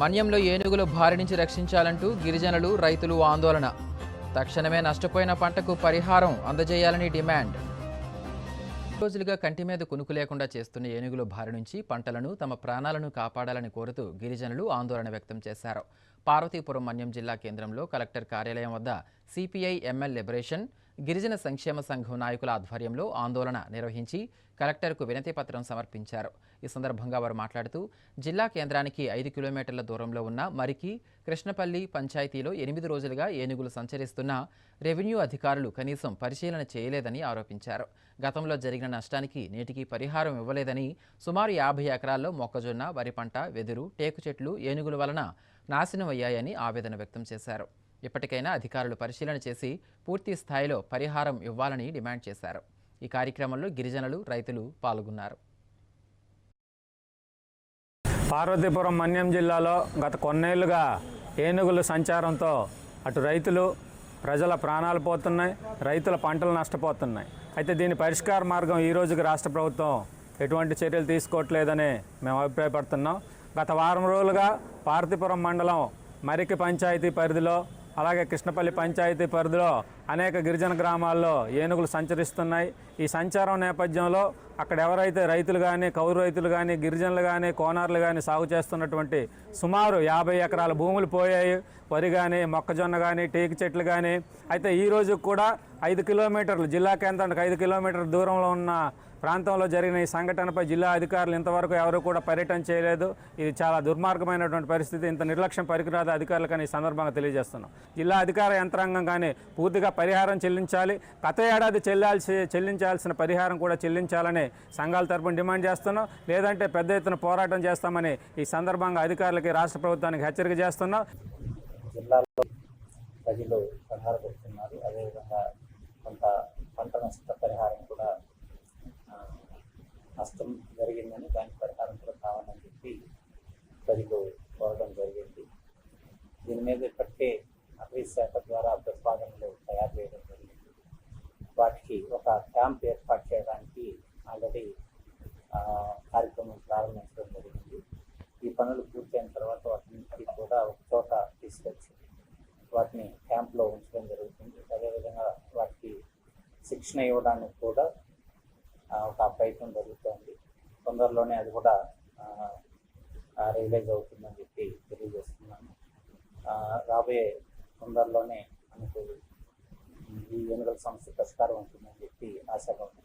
మన్యంలో ఏనుగులు బారి నుంచి రక్షించాలంటూ గిరిజనులు, రైతులు ఆందోళన. తక్షణమే నష్టపోయిన పంటకు పరిహారం అందజేయాలని డిమాండ్. రోజులుగా కంటి మీద కునుకు లేకుండా చేస్తున్న ఏనుగుల బారి నుంచి పంటలను, తమ ప్రాణాలను కాపాడాలని కోరుతూ గిరిజనులు ఆందోళన వ్యక్తం చేశారు. పార్వతీపురం మన్యం జిల్లా కేంద్రంలో కలెక్టర్ కార్యాలయం వద్ద సిపిఐ ఎంఎల్ లిబరేషన్, గిరిజన సంక్షేమ సంఘం నాయకుల ఆధ్వర్యంలో ఆందోళన నిర్వహించి కలెక్టర్కు వినతి పత్రం సమర్పించారు. ఈ సందర్భంగా వారు మాట్లాడుతూ జిల్లా కేంద్రానికి 5 కిలోమీటర్ల దూరంలో ఉన్న మరికి, కృష్ణపల్లి పంచాయతీలో 8 రోజులుగా ఏనుగులు సంచరిస్తున్నా రెవెన్యూ అధికారులు కనీసం పరిశీలన చేయలేదని ఆరోపించారు. గతంలో జరిగిన నష్టానికి నేటికి పరిహారం ఇవ్వలేదని, సుమారు 50 ఎకరాల్లో మొక్కజొన్న, వరి పంట, వెదురు, టేకు చెట్లు ఏనుగుల వలన నాశనం అయ్యాయని ఆవేదన వ్యక్తం చేశారు. ఇప్పటికైనా అధికారులు పరిశీలన చేసి పూర్తి స్థాయిలో పరిహారం ఇవ్వాలని డిమాండ్ చేశారు. ఈ కార్యక్రమంలో గిరిజనులు, రైతులు పాల్గొన్నారు. పార్వతీపురం మన్యం జిల్లాలో గత కొన్నేళ్లుగా ఏనుగుల సంచారంతో అటు రైతులు, ప్రజల ప్రాణాలు పోతున్నాయి, రైతుల పంటలు నష్టపోతున్నాయి. అయితే దీని పరిష్కార మార్గం ఈ రోజుకి రాష్ట్ర ప్రభుత్వం ఎటువంటి చర్యలు తీసుకోవట్లేదని మేము అభిప్రాయపడుతున్నాం. గత వారం రోజులుగా పార్వతీపురం మండలం మరికి పంచాయతీ పరిధిలో, అలాగే కృష్ణపల్లి పంచాయతీ పరిధిలో అనేక గిరిజన గ్రామాల్లో ఏనుగులు సంచరిస్తున్నాయి. ఈ సంచారం నేపథ్యంలో అక్కడ ఎవరైతే రైతులు కానీ, కౌలు రైతులు కానీ, గిరిజనులు కానీ, కోనార్లు కానీ సాగు చేస్తున్నటువంటి సుమారు 50 ఎకరాల భూములు పోయాయి. వరి కానీ, మొక్కజొన్న కానీ, టేకు చెట్లు కానీ. అయితే ఈరోజు కూడా 5 కిలోమీటర్లు, జిల్లా కేంద్రానికి 5 కిలోమీటర్ల దూరంలో ఉన్న ప్రాంతంలో జరిగిన ఈ సంఘటనపై జిల్లా అధికారులు ఇంతవరకు ఎవరు కూడా పర్యటన చేయలేదు. ఇది చాలా దుర్మార్గమైనటువంటి పరిస్థితి. ఇంత నిర్లక్ష్యం పనికిరాదు అధికారులకని ఈ సందర్భంగా తెలియజేస్తున్నాం. జిల్లా అధికార యంత్రాంగం కానీ పూర్తిగా పరిహారం చెల్లించాలి. గత ఏడాది చెల్లించాల్సిన పరిహారం కూడా చెల్లించాలని సంఘాల తరపున డిమాండ్ చేస్తున్నాం. లేదంటే పెద్ద ఎత్తున పోరాటం చేస్తామని ఈ సందర్భంగా అధికారులకి, రాష్ట్ర ప్రభుత్వానికి హెచ్చరిక చేస్తున్నాం. జిల్లాలో ప్రజలు ప్రధానపడుతున్నారు. అదేవిధంగా కొంత పంట నష్ట పరిహారం కూడా నష్టం జరిగిందని, దానికి పరిహారం కూడా కావాలని చెప్పి ప్రజలు కోరడం జరిగింది. దీని మీద ఇప్పటికే అటవీ శాఖ ద్వారా ప్రతిపాదనలు తయారు చేయడం జరిగింది. వాటికి ఒక క్యాంప్ ఏర్పాటు చేయడానికి ఆల్రెడీ కార్యక్రమం ప్రారంభించడం జరిగింది. ఈ పనులు పూర్తయిన తర్వాత వాటిని కూడా ఒక చోట తీసుకొచ్చి వాటిని క్యాంప్లో ఉంచడం జరుగుతుంది. అదేవిధంగా వాటికి శిక్షణ ఇవ్వడానికి కూడా ఒక ప్రయత్నం జరుగుతుంది. తొందరలోనే అది కూడా రియలైజ్ అవుతుందని చెప్పి తెలియజేస్తున్నాను. రాబోయే తొందరలోనే మనకు ఈ ఏనుగుల సమస్య పరిష్కారం ఉంటుందని చెప్పి ఆశాభావం.